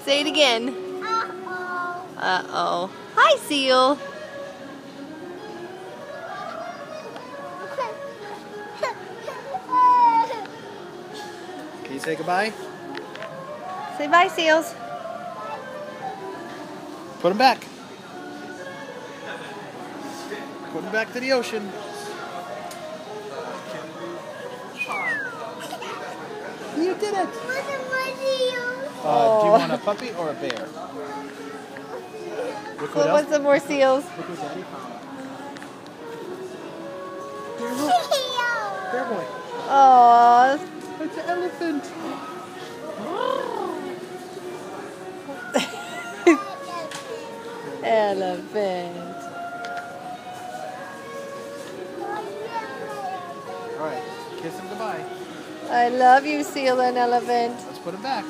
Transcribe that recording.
Say it again. Uh-oh. Uh-oh. Hi, seal. Can you say goodbye? Say bye, seals. Put them back. Put them back to the ocean. You did it. Do you want a puppy or a bear? Look We'll want some more seals. Look what Daddy found. Bear boy. Aww. It's an elephant. Elephant. All right, kiss him goodbye. I love you, seal and elephant. Let's put him back.